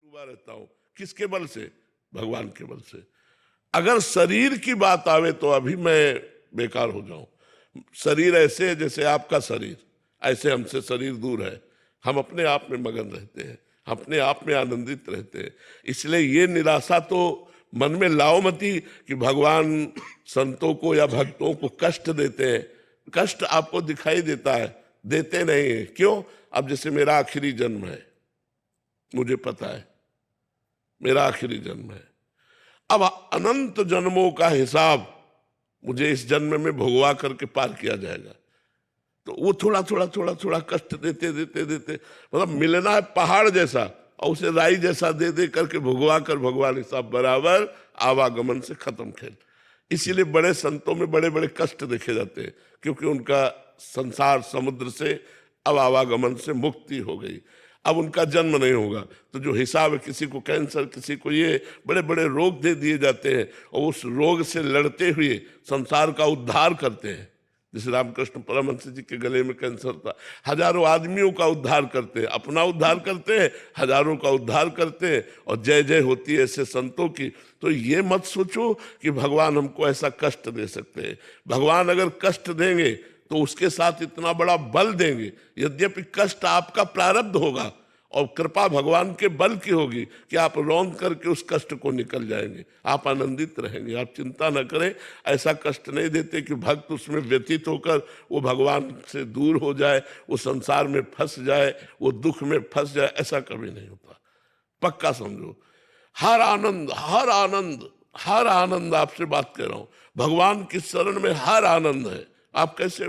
डूबा रहता हूं। किसके बल से? भगवान के बल से। अगर शरीर की बात आवे तो अभी मैं बेकार हो जाऊं। शरीर ऐसे है जैसे आपका शरीर, ऐसे हमसे शरीर दूर है। हम अपने आप में मगन रहते हैं, अपने आप में आनंदित रहते हैं। इसलिए ये निराशा तो मन में लाओ मती कि भगवान संतों को या भक्तों को कष्ट देते हैं। कष्ट आपको दिखाई देता है, देते नहीं है। क्यों? अब जैसे मेरा आखिरी जन्म है, मुझे पता है मेरा आखिरी जन्म है। अब अनंत जन्मों का हिसाब मुझे इस जन्म में भोगवा करके पार किया जाएगा। तो वो थोड़ा थोड़ा थोड़ा थोड़ा कष्ट देते देते देते, मतलब मिलना है पहाड़ जैसा और उसे राई जैसा दे दे करके भुगवा कर भगवान हिसाब बराबर, आवागमन से खत्म खेल। इसीलिए बड़े संतों में बड़े बड़े कष्ट देखे जाते हैं, क्योंकि उनका संसार समुद्र से अब आवागमन से मुक्ति हो गई। अब उनका जन्म नहीं होगा। तो जो हिसाब है, किसी को कैंसर, किसी को ये बड़े बड़े रोग दे दिए जाते हैं और उस रोग से लड़ते हुए संसार का उद्धार करते हैं। जैसे रामकृष्ण परमहंस जी के गले में कैंसर था, हजारों आदमियों का उद्धार करते हैं, अपना उद्धार करते हैं, हजारों का उद्धार करते हैं, और जय जय होती है ऐसे संतों की। तो ये मत सोचो कि भगवान हमको ऐसा कष्ट दे सकते हैं। भगवान अगर कष्ट देंगे तो उसके साथ इतना बड़ा बल देंगे। यद्यपि कष्ट आपका प्रारब्ध होगा और कृपा भगवान के बल की होगी कि आप रौंद करके उस कष्ट को निकल जाएंगे, आप आनंदित रहेंगे। आप चिंता न करें, ऐसा कष्ट नहीं देते कि भक्त उसमें व्यतीत होकर वो भगवान से दूर हो जाए, वो संसार में फंस जाए, वो दुख में फंस जाए। ऐसा कभी नहीं होता, पक्का समझो। हर आनंद, हर आनंद, हर आनंद, आपसे बात कर रहा हूं, भगवान की शरण में हर आनंद है। आप कैसे,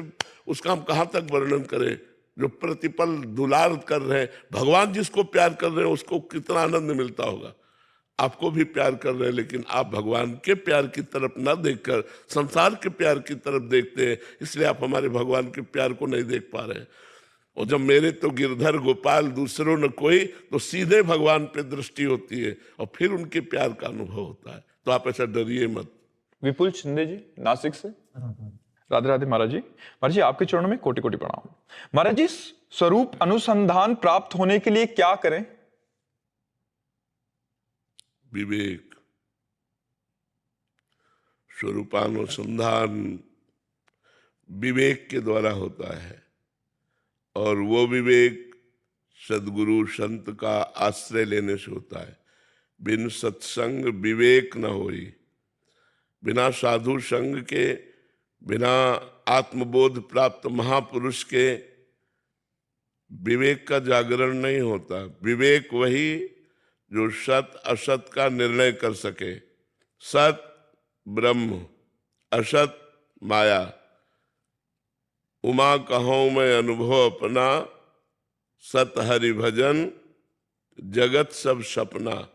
उसका हम कहां तक वर्णन करें। जो प्रतिपल दुलार कर रहे हैं, भगवान जिसको प्यार कर रहे हैं उसको कितना आनंद मिलता होगा। आपको भी प्यार कर रहे हैं, लेकिन आप भगवान के प्यार की तरफ न देखकर संसार के प्यार की तरफ देखते हैं, इसलिए आप हमारे भगवान के प्यार को नहीं देख पा रहे हैं। और जब मेरे तो गिरधर गोपाल दूसरों न कोई, तो सीधे भगवान पे दृष्टि होती है और फिर उनके प्यार का अनुभव होता है। तो आप ऐसा डरिए मत। विपुल शिंदे जी, नासिक से। राधे राधे महाराज जी। महाराज जी, आपके चरणों में कोटि कोटि प्रणाम। महाराज जी, स्वरूप अनुसंधान प्राप्त होने के लिए क्या करें? विवेक। स्वरूपानुसंधान विवेक के द्वारा होता है, और वो विवेक सदगुरु संत का आश्रय लेने से होता है। बिन सत्संग विवेक न होई। बिना साधु संग के, बिना आत्मबोध प्राप्त महापुरुष के विवेक का जागरण नहीं होता। विवेक वही जो सत असत का निर्णय कर सके। सत ब्रह्म, असत माया। उमा कहूं मैं अनुभव अपना, सत हरि भजन जगत सब सपना।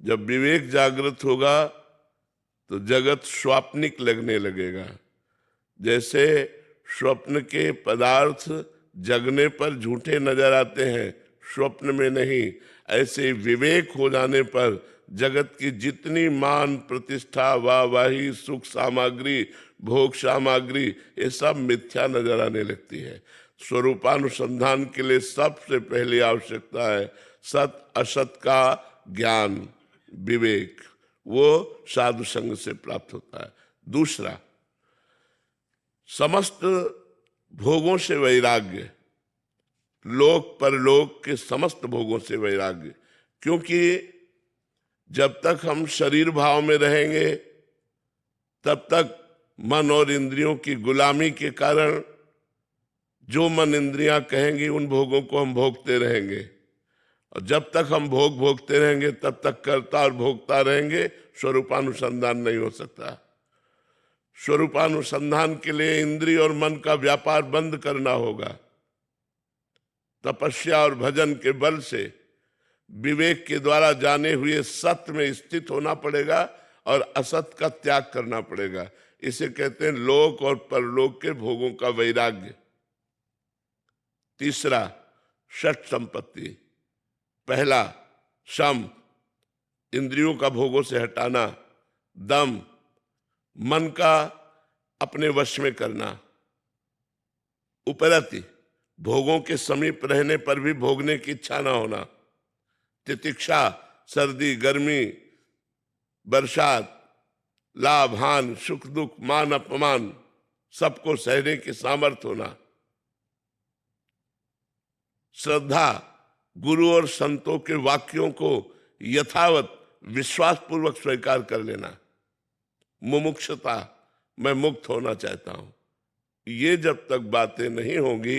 जब विवेक जागृत होगा तो जगत स्वाप्निक लगने लगेगा। जैसे स्वप्न के पदार्थ जगने पर झूठे नजर आते हैं, स्वप्न में नहीं, ऐसे विवेक हो जाने पर जगत की जितनी मान प्रतिष्ठा, वाहवाही, सुख सामग्री, भोग सामग्री, ये सब मिथ्या नजर आने लगती है। स्वरूपानुसंधान के लिए सबसे पहली आवश्यकता है सत असत का ज्ञान, विवेक। वो साधु संग से प्राप्त होता है। दूसरा, समस्त भोगों से वैराग्य, लोक परलोक के समस्त भोगों से वैराग्य। क्योंकि जब तक हम शरीर भाव में रहेंगे तब तक मन और इंद्रियों की गुलामी के कारण जो मन इंद्रियां कहेंगी उन भोगों को हम भोगते रहेंगे, और जब तक हम भोग भोगते रहेंगे तब तक करता और भोगता रहेंगे। स्वरूपानुसंधान नहीं हो सकता। स्वरूपानुसंधान के लिए इंद्रिय और मन का व्यापार बंद करना होगा। तपस्या और भजन के बल से विवेक के द्वारा जाने हुए सत्य में स्थित होना पड़ेगा और असत का त्याग करना पड़ेगा। इसे कहते हैं लोक और परलोक के भोगों का वैराग्य। तीसरा, षट संपत्ति। पहला, शम, इंद्रियों का भोगों से हटाना। दम, मन का अपने वश में करना। उपरति, भोगों के समीप रहने पर भी भोगने की इच्छा ना होना। तितिक्षा, सर्दी गर्मी, बरसात, लाभ हानि, सुख दुख, मान अपमान, सबको सहने की सामर्थ्य होना, श्रद्धा, गुरु और संतों के वाक्यों को यथावत विश्वास पूर्वक स्वीकार कर लेना, मुमुक्षुता, मैं मुक्त होना चाहता हूं, ये जब तक बातें नहीं होंगी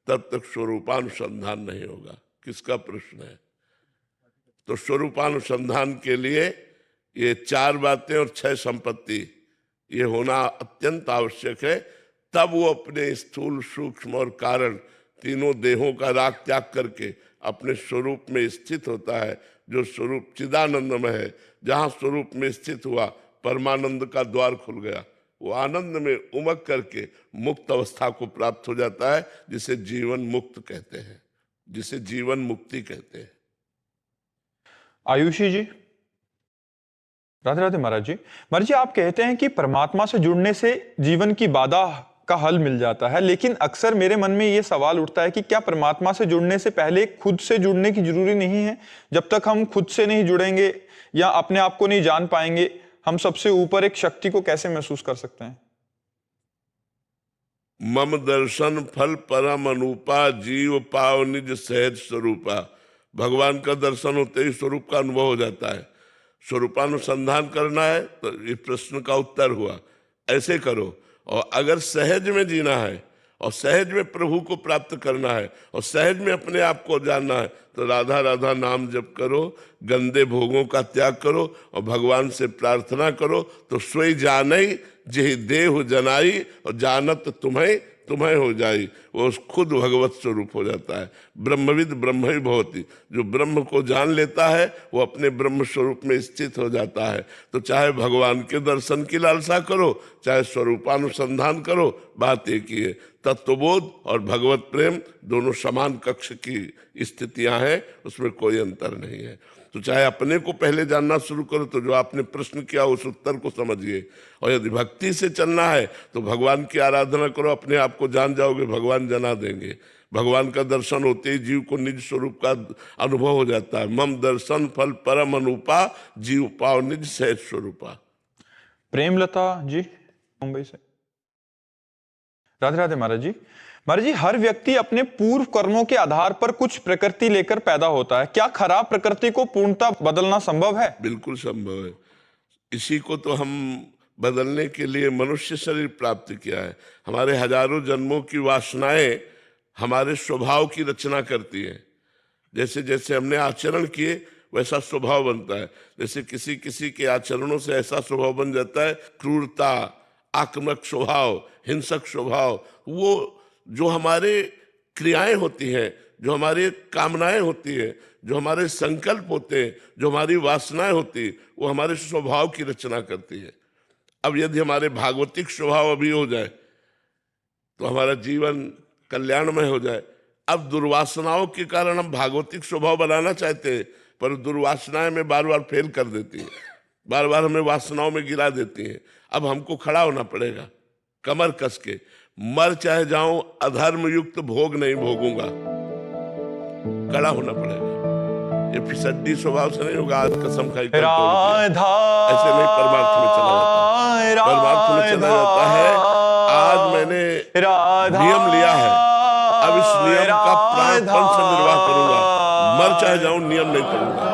तब तक स्वरूपानुसंधान नहीं होगा। किसका प्रश्न है? तो स्वरूपानुसंधान के लिए ये 4 बातें और 6 संपत्ति ये होना अत्यंत आवश्यक है। तब वो अपने स्थूल, सूक्ष्म और कारण तीनों देहों का राग त्याग करके अपने स्वरूप में स्थित होता है, जो स्वरूप चिदानंदमय है। जहां स्वरूप में स्थित हुआ परमानंद का द्वार खुल गया, वो आनंद में उमग करके मुक्त अवस्था को प्राप्त हो जाता है, जिसे जीवन मुक्त कहते हैं, जिसे जीवन मुक्ति कहते हैं। आयुषी जी, राधे राधे महाराज जी। महाराज जी, आप कहते हैं कि परमात्मा से जुड़ने से जीवन की बाधा का हल मिल जाता है, लेकिन अक्सर मेरे मन में ये सवाल उठता है कि क्या परमात्मा से जुड़ने से पहले खुद से जुड़ने की जरूरी नहीं है? जब तक हम खुद से नहीं जुड़ेंगे या अपने आप को नहीं जान पाएंगे, हम सबसे ऊपर एक शक्ति को कैसे महसूस कर सकते हैं? मम दर्शन फल परम अनुपा, जीव पाव निज सहज स्वरूपा। भगवान का दर्शन होते ही स्वरूप का अनुभव हो जाता है। स्वरूपानुसंधान करना है तो इस प्रश्न का उत्तर हुआ, ऐसे करो। और अगर सहज में जीना है और सहज में प्रभु को प्राप्त करना है और सहज में अपने आप को जानना है तो राधा राधा नाम जप करो, गंदे भोगों का त्याग करो और भगवान से प्रार्थना करो। तो सोई जानई जेहि देहु जनाई, और जानत तुम्हें तुम्हें हो जाई, वो खुद भगवत स्वरूप हो जाता है। ब्रह्मविद ब्रह्म ही भवति, जो ब्रह्म को जान लेता है वो अपने ब्रह्म स्वरूप में स्थित हो जाता है। तो चाहे भगवान के दर्शन की लालसा करो, चाहे स्वरूपानुसंधान करो, बात एक ही है। तत्वबोध और भगवत प्रेम दोनों समान कक्ष की स्थितियां हैं, उसमें कोई अंतर नहीं है। तो चाहे अपने को पहले जानना शुरू करो, तो जो आपने प्रश्न किया उस उत्तर को समझिए। और यदि भक्ति से चलना है तो भगवान की आराधना करो, अपने आप को जान जाओगे, भगवान जना देंगे। भगवान का दर्शन होते ही जीव को निज स्वरूप का अनुभव हो जाता है। मम दर्शन फल परम अनुपा, जीव पाव निज सहज स्वरूपा। प्रेमलता जी, मुंबई से। राधे राधे महाराज जी। महाराज जी, हर व्यक्ति अपने पूर्व कर्मों के आधार पर कुछ प्रकृति लेकर पैदा होता है। क्या खराब प्रकृति को पूर्णतः बदलना संभव है? बिल्कुल संभव है। इसी को तो हम बदलने के लिए मनुष्य शरीर प्राप्त किया है। हमारे हजारों जन्मों की वासनाएं हमारे स्वभाव की रचना करती है। जैसे जैसे हमने आचरण किए वैसा स्वभाव बनता है। जैसे किसी किसी के आचरणों से ऐसा स्वभाव बन जाता है, क्रूरता, आक्रामक स्वभाव, हिंसक स्वभाव। वो जो हमारे क्रियाएं होती हैं, जो हमारी कामनाएं होती है, जो हमारे संकल्प होते हैं, जो हमारी वासनाएं होती है, वो हमारे स्वभाव की रचना करती है। अब यदि हमारे भागवतिक स्वभाव अभी हो जाए तो हमारा जीवन कल्याणमय हो जाए। अब दुर्वासनाओं के कारण हम भागवतिक स्वभाव बनाना चाहते हैं, पर दुर्वासनाएं में बार बार फेल कर देती है, बार बार हमें वासनाओं में गिरा देती हैं। अब हमको खड़ा होना पड़ेगा कमर कस के, मर चाहे जाऊं अधर्म युक्त भोग नहीं भोगूंगा, खड़ा होना पड़ेगा। ये फिसड्डी स्वभाव से नहीं होगा, आज कसम खाई कर राधा, ऐसे नहीं परमार्थ में चला जाता, परमार्थ में चला जाता है। आज मैंने नियम लिया है, अब इस नियम का प्राणपण से निर्वाह करूंगा, मर चाहे जाऊं नियम नहीं करूंगा।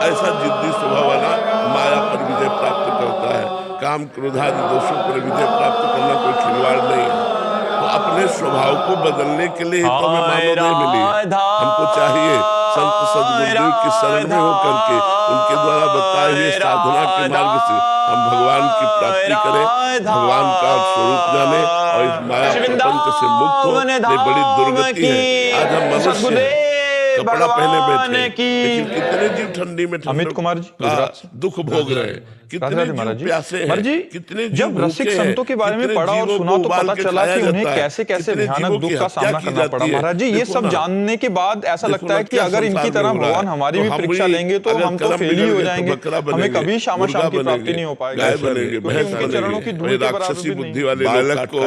ऐसा जिद्दी स्वभाव वाला माया पर विजय प्राप्त करता है। काम क्रोधादि दोषों पर विजय प्राप्त करना कोई खिलवाड़ नहीं है। तो अपने स्वभाव को बदलने के लिए ही तो हमें मानव नहीं मिली। हमको चाहिए संत सद्गुरुदेव की शरण में होकर के उनके द्वारा बताए हुए साधना के मार्ग से हम भगवान की प्राप्ति करें, भगवान का स्वरूप जाने और इस माया प्रपंच से मुक्त हो। ये बड़ी दुर्गति है। आज हम मनुष्य कपड़ा पहने बैठे, लेकिन कितने जीव ठंडी में अमित कुमार जी दुख भोग रहे हैं, कितने जीव प्यासे हैं, कितने जीव जब रसिक संतों के बारे में पढ़ा और सुना तो पता चला कि उन्हें कैसे कैसे भयानक दुख का सामना करना पड़ा। महाराज जी, ये सब जानने के बाद ऐसा लगता है कि अगर इनकी तरह भगवान हमारी भी परीक्षा लेंगे तो हम तो फेल ही हो जाएंगे, हमें कभी श्यामा श्याम की प्राप्ति नहीं हो पाएगी। चरणों की धूल के राक्षसी बुद्धि वाले बालक को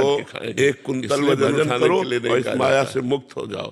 एक कुंतल वजन करो और इस माया से मुक्त हो जाओ।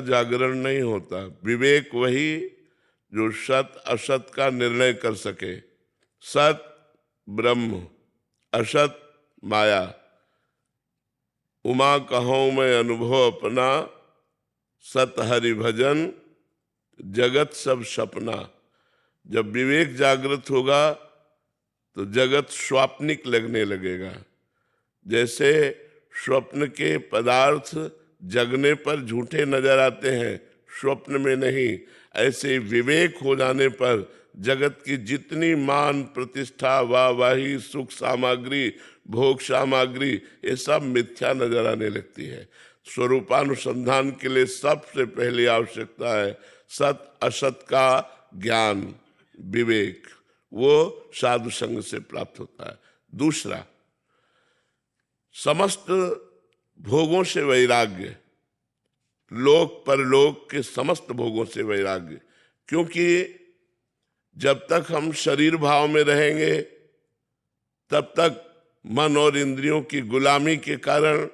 का जागरण नहीं होता। विवेक वही जो सत असत का निर्णय कर सके। सत ब्रह्म, असत माया। उमा कहूँ मैं अनुभव अपना, सत हरि भजन जगत सब सपना। जब विवेक जागृत होगा तो जगत स्वाप्निक लगने लगेगा। जैसे स्वप्न के पदार्थ जगने पर झूठे नजर आते हैं, स्वप्न में नहीं, ऐसे विवेक हो जाने पर जगत की जितनी मान प्रतिष्ठा वाहवाही सुख सामग्री भोग सामग्री ये सब मिथ्या नजर आने लगती है। स्वरूपानुसंधान के लिए सबसे पहली आवश्यकता है सत असत का ज्ञान विवेक, वो साधु संग से प्राप्त होता है। दूसरा, समस्त भोगों से वैराग्य, लोक परलोक के समस्त भोगों से वैराग्य, क्योंकि जब तक हम शरीर भाव में रहेंगे तब तक मन और इंद्रियों की गुलामी के कारण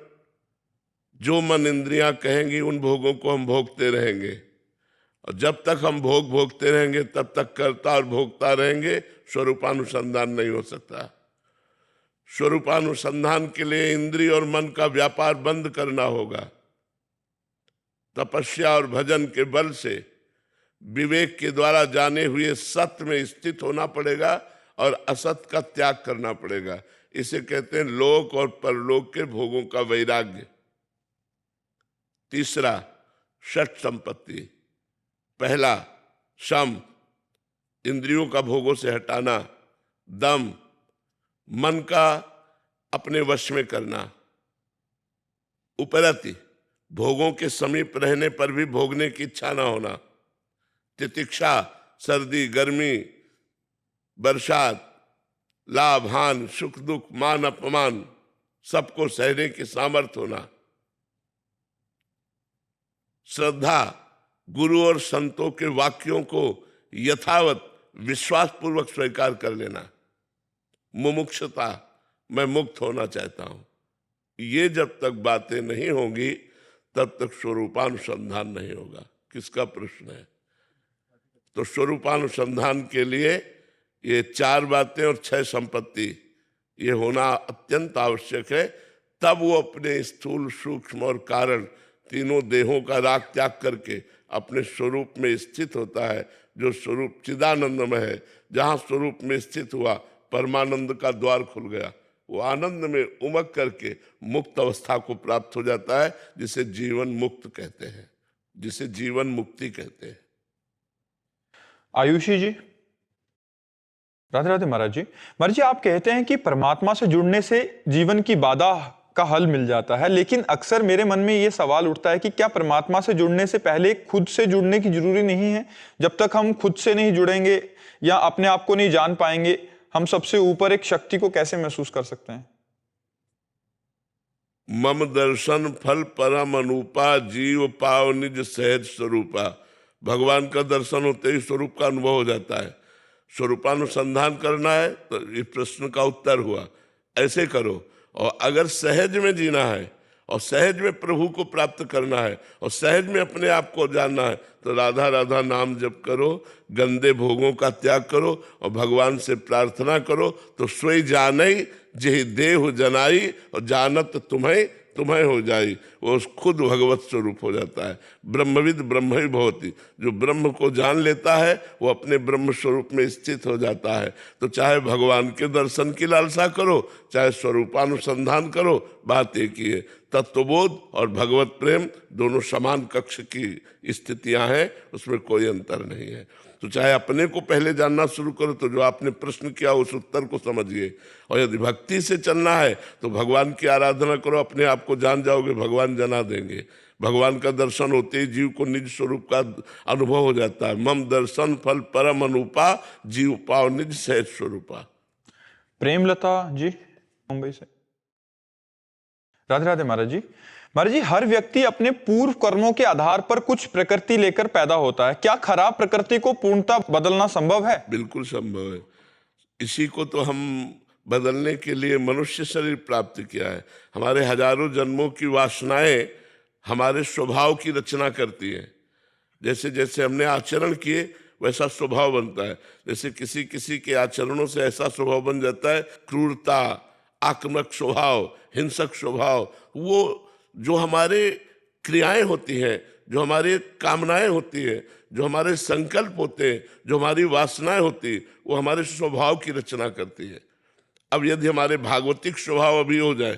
जो मन इंद्रियां कहेंगी उन भोगों को हम भोगते रहेंगे, और जब तक हम भोग भोगते रहेंगे तब तक कर्ता और भोगता रहेंगे, स्वरूपानुसंधान नहीं हो सकता। स्वरूपानुसंधान के लिए इंद्रिय और मन का व्यापार बंद करना होगा। तपस्या और भजन के बल से विवेक के द्वारा जाने हुए सत्य में स्थित होना पड़ेगा और असत का त्याग करना पड़ेगा। इसे कहते हैं लोक और परलोक के भोगों का वैराग्य। तीसरा, षट संपत्ति। पहला, शम, इंद्रियों का भोगों से हटाना। दम, मन का अपने वश में करना। उपरति, भोगों के समीप रहने पर भी भोगने की इच्छा न होना। तितिक्षा, सर्दी गर्मी बरसात लाभ हानि सुख दुख मान अपमान सबको सहने की सामर्थ्य होना। श्रद्धा, गुरु और संतों के वाक्यों को यथावत विश्वास पूर्वक स्वीकार कर लेना। मुमुक्षुता, मैं मुक्त होना चाहता हूं। ये जब तक बातें नहीं होंगी तब तक स्वरूपानुसंधान नहीं होगा। किसका प्रश्न है? तो स्वरूपानुसंधान के लिए ये 4 बातें और 6 संपत्ति ये होना अत्यंत आवश्यक है। तब वो अपने स्थूल सूक्ष्म और कारण तीनों देहों का राग त्याग करके अपने स्वरूप में स्थित होता है, जो स्वरूप चिदानंदमय है। जहाँ स्वरूप में स्थित हुआ परमानंद का द्वार खुल गया, वो आनंद में उमग करके मुक्त अवस्था को प्राप्त हो जाता है, जिसे जीवन मुक्त कहते हैं, जिसे जीवन मुक्ति कहते हैं। आयुषी जी, राधे राधे महाराज जी। महाराज जी, आप कहते हैं कि परमात्मा से जुड़ने से जीवन की बाधा का हल मिल जाता है, लेकिन अक्सर मेरे मन में ये सवाल उठता है कि क्या परमात्मा से जुड़ने से पहले खुद से जुड़ने की जरूरी नहीं है? जब तक हम खुद से नहीं जुड़ेंगे या अपने आप को नहीं जान पाएंगे, हम सबसे ऊपर एक शक्ति को कैसे महसूस कर सकते हैं? मम दर्शन फल परम अनुपा जीव पाव निज सहज स्वरूपा। भगवान का दर्शन होते ही स्वरूप का अनुभव हो जाता है। स्वरूपानुसंधान करना है तो इस प्रश्न का उत्तर हुआ, ऐसे करो। और अगर सहज में जीना है और सहज में प्रभु को प्राप्त करना है और सहज में अपने आप को जानना है तो राधा राधा नाम जप करो, गंदे भोगों का त्याग करो और भगवान से प्रार्थना करो। तो सोई जानई जेहि देहु जनाई और जानत तुम्हें तुम्हें हो जाई। वो खुद भगवत स्वरूप हो जाता है। ब्रह्मविद ब्रह्म ही भवति, जो ब्रह्म को जान लेता है वो अपने ब्रह्म स्वरूप में स्थित हो जाता है। तो चाहे भगवान के दर्शन की लालसा करो, चाहे स्वरूपानुसंधान करो, बात एक ही है। तत्वबोध और भगवत प्रेम दोनों समान कक्ष की स्थितियां हैं, उसमें कोई अंतर नहीं है। तो चाहे अपने को पहले जानना शुरू करो, तो जो आपने प्रश्न किया उस उत्तर को समझिए। और यदि भक्ति से चलना है तो भगवान की आराधना करो, अपने आप को जान जाओगे, भगवान जना देंगे। भगवान का दर्शन होते ही जीव को निज स्वरूप का अनुभव हो जाता है। मम दर्शन फल परम अनुपा जीव पाव निज सहज स्वरूपा। प्रेमलता जी, मुंबई से। राधे राधे महाराज जी। महाराज जी, हर व्यक्ति अपने पूर्व कर्मों के आधार पर कुछ प्रकृति लेकर पैदा होता है। क्या खराब प्रकृति को पूर्णतः बदलना संभव है? बिल्कुल संभव है। इसी को तो हम बदलने के लिए मनुष्य शरीर प्राप्त किया है। हमारे हजारों जन्मों की वासनाएं हमारे स्वभाव की रचना करती हैं। जैसे जैसे हमने आचरण किए वैसा स्वभाव बनता है। जैसे किसी किसी के आचरणों से ऐसा स्वभाव बन जाता है, क्रूरता, आक्रामक स्वभाव, हिंसक स्वभाव। वो जो हमारे क्रियाएं होती हैं, जो हमारी कामनाएं होती हैं, जो हमारे संकल्प होते हैं, जो हमारी वासनाएं होती, वो हमारे स्वभाव की रचना करती है। अब यदि हमारे भागवतिक स्वभाव अभी हो जाए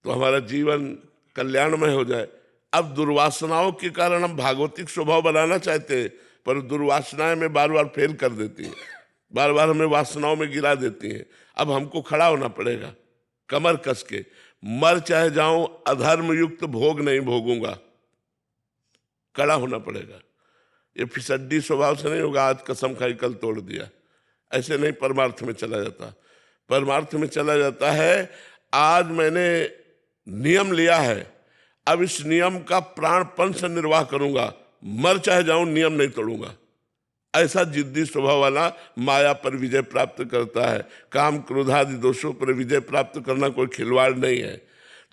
तो हमारा जीवन कल्याणमय हो जाए। अब दुर्वासनाओं के कारण हम भागवतिक स्वभाव बनाना चाहते हैं, पर दुर्वासनाएं में बार बार फेल कर देती हैं, बार बार हमें वासनाओं में गिरा देती हैं। अब हमको खड़ा होना पड़ेगा कमर कस के, मर चाहे जाऊं अधर्म युक्त भोग नहीं भोगूंगा, खड़ा होना पड़ेगा। ये फिसड्डी स्वभाव से नहीं होगा, आज कसम खाई कल तोड़ दिया, ऐसे नहीं परमार्थ में चला जाता। परमार्थ में चला जाता है आज मैंने नियम लिया है, अब इस नियम का प्राणपण से निर्वाह करूंगा, मर चाहे जाऊं नियम नहीं तोड़ूंगा। ऐसा जिद्दी स्वभाव वाला माया पर विजय प्राप्त करता है। काम क्रोध आदि दोषों पर विजय प्राप्त करना कोई खिलवाड़ नहीं है।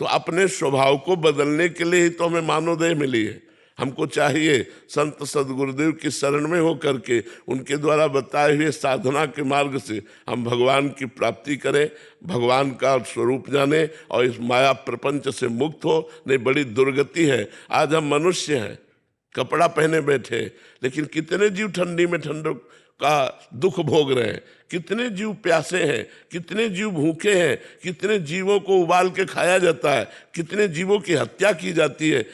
तो अपने स्वभाव को बदलने के लिए ही तो हमें मानवदेह मिली है। हमको चाहिए संत सदगुरुदेव की शरण में हो करके उनके द्वारा बताए हुए साधना के मार्ग से हम भगवान की प्राप्ति करें, भगवान का स्वरूप जाने और इस माया प्रपंच से मुक्त हो। नहीं बड़ी दुर्गति है, आज हम मनुष्य हैं, कपड़ा पहने बैठे, लेकिन कितने जीव ठंडी में ठंडक का दुख भोग रहे हैं, कितने जीव प्यासे हैं, कितने जीव भूखे हैं, कितने जीवों को उबाल के खाया जाता है, कितने जीवों की हत्या की जाती है।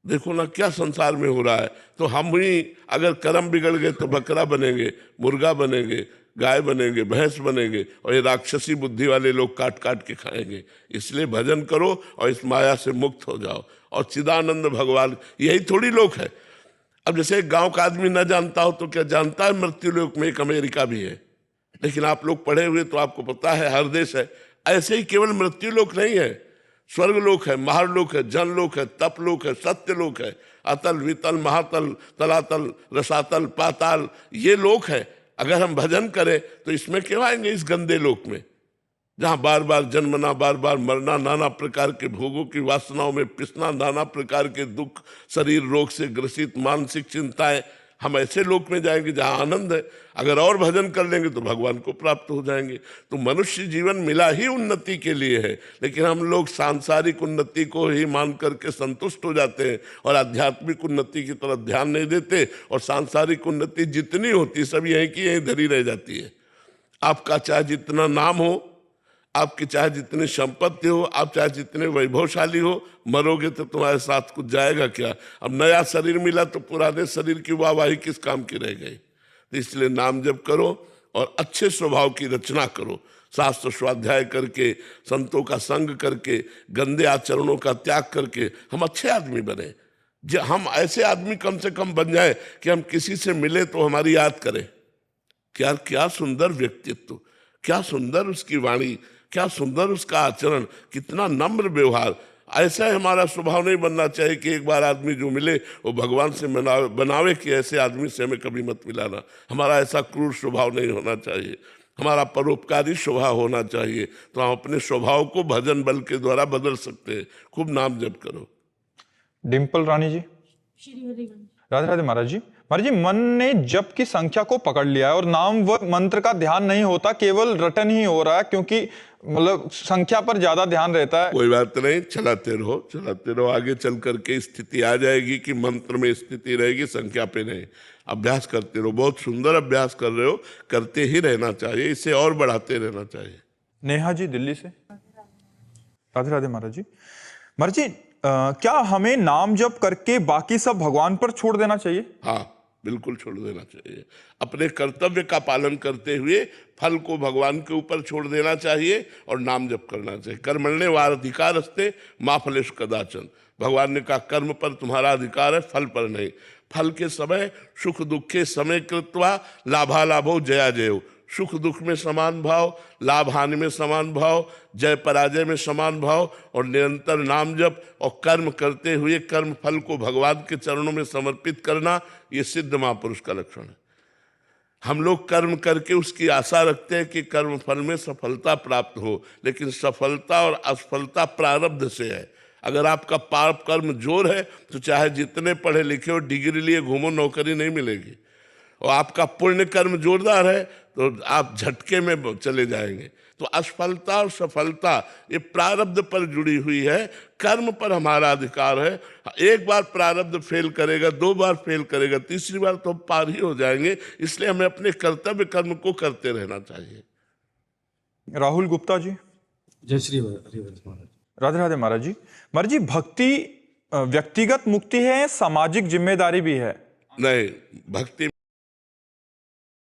देखो ना क्या संसार में हो रहा है। तो हम ही अगर कर्म बिगड़ गए तो बकरा बनेंगे, मुर्गा बनेंगे, गाय बनेंगे, भैंस बनेंगे, और ये राक्षसी बुद्धि वाले लोग काट काट के खाएंगे। इसलिए भजन करो और इस माया से मुक्त हो जाओ। और चिदानंद भगवान यही थोड़ी लोग है। अब जैसे एक गांव का आदमी न जानता हो तो क्या जानता है मृत्युलोक में एक अमेरिका भी है। लेकिन आप लोग पढ़े हुए तो आपको पता है हर देश है। ऐसे ही केवल मृत्युलोक नहीं है, स्वर्गलोक है, महारलोक है, जनलोक है, तपलोक है, सत्यलोक है, अतल वितल महातल तलातल रसातल पाताल, ये लोक है। अगर हम भजन करें तो इसमें क्यों आएंगे, इस गंदे लोक में जहां बार बार जन्मना, बार बार मरना, नाना प्रकार के भोगों की वासनाओं में पिसना, नाना प्रकार के दुख, शरीर रोग से ग्रसित, मानसिक चिंताएं। हम ऐसे लोक में जाएंगे जहां आनंद है। अगर और भजन कर लेंगे तो भगवान को प्राप्त हो जाएंगे। तो मनुष्य जीवन मिला ही उन्नति के लिए है, लेकिन हम लोग सांसारिक उन्नति को ही मान करके संतुष्ट हो जाते हैं और आध्यात्मिक उन्नति की तरफ ध्यान नहीं देते। और सांसारिक उन्नति जितनी होती सब यहीं की यहीं धरी रह जाती है। आपका चाहे जितना नाम हो, आपकी चाहे जितनी संपत्ति हो, आप चाहे जितने वैभवशाली हो, मरोगे तो तुम्हारे साथ कुछ जाएगा क्या। अब नया शरीर मिला तो पुराने शरीर की वाहवाही किस काम की रह गई। तो इसलिए नाम जप करो और अच्छे स्वभाव की रचना करो, शास्त्र स्वाध्याय करके, संतों का संग करके, गंदे आचरणों का त्याग करके हम अच्छे आदमी बने। हम ऐसे आदमी कम से कम बन जाए कि हम किसी से मिले तो हमारी याद करें। क्या सुंदर व्यक्तित्व, क्या सुंदर उसकी वाणी, क्या सुंदर उसका आचरण, कितना नम्र व्यवहार। ऐसा हमारा स्वभाव नहीं बनना चाहिए कि एक बार आदमी जो मिले वो भगवान से बनावे कि ऐसे आदमी से हमें कभी मत मिलाना। हमारा ऐसा क्रूर स्वभाव नहीं होना चाहिए, हमारा परोपकारी स्वभाव होना चाहिए। तो हम अपने स्वभाव को भजन बल के द्वारा बदल सकते हैं। खूब नाम जप करो। डिम्पल रानी जी, राधे राधे महाराज जी। महाराज जी, मन ने जप की संख्या को पकड़ लिया है और नाम व मंत्र का ध्यान नहीं होता, केवल रटन ही हो रहा है, क्योंकि मतलब संख्या पर ज्यादा ध्यान रहता है। कोई बात नहीं, चलाते रहो। आगे चल करके स्थिति आ जाएगी कि मंत्र में स्थिति रहेगी, संख्या पे नहीं। अभ्यास करते रहो, बहुत सुंदर अभ्यास कर रहे हो, करते ही रहना चाहिए, इसे और बढ़ाते रहना चाहिए। नेहा जी दिल्ली से, राधे राधे महाराज जी। महाराज जी, क्या हमें नाम जप करके बाकी सब भगवान पर छोड़ देना चाहिए? हाँ, बिल्कुल छोड़ देना चाहिए। अपने कर्तव्य का पालन करते हुए फल को भगवान के ऊपर छोड़ देना चाहिए और नाम जप करना चाहिए। कर्मण्ये वाधिकारस्ते मा फलेषु कदाचन। भगवान ने कहा कर्म पर तुम्हारा अधिकार है, फल पर नहीं। फल के समय सुख दुखे समय कृत्वा लाभालाभो जया जयो। सुख दुख में समान भाव, लाभ हानि में समान भाव, जय पराजय में समान भाव, और निरंतर नाम जप और कर्म करते हुए कर्म फल को भगवान के चरणों में समर्पित करना, ये सिद्ध महापुरुष का लक्षण है। हम लोग कर्म करके उसकी आशा रखते हैं कि कर्म फल में सफलता प्राप्त हो, लेकिन सफलता और असफलता प्रारब्ध से है। अगर आपका पाप कर्म जोर है तो चाहे जितने पढ़े लिखे हो, डिग्री लिए घूमो, नौकरी नहीं मिलेगी। और आपका पुण्य कर्म जोरदार है तो आप झटके में चले जाएंगे। तो असफलता और सफलता ये प्रारब्ध पर जुड़ी हुई है, कर्म पर हमारा अधिकार है। एक बार प्रारब्ध फेल करेगा, 2 बार फेल करेगा, तीसरी बार तो पार ही हो जाएंगे। इसलिए हमें अपने कर्तव्य कर्म को करते रहना चाहिए। राहुल गुप्ता जी, जय श्री महाराज। राधे राधे महाराज जी। महाराज जी, भक्ति व्यक्तिगत मुक्ति है, सामाजिक जिम्मेदारी भी है। नहीं, भक्ति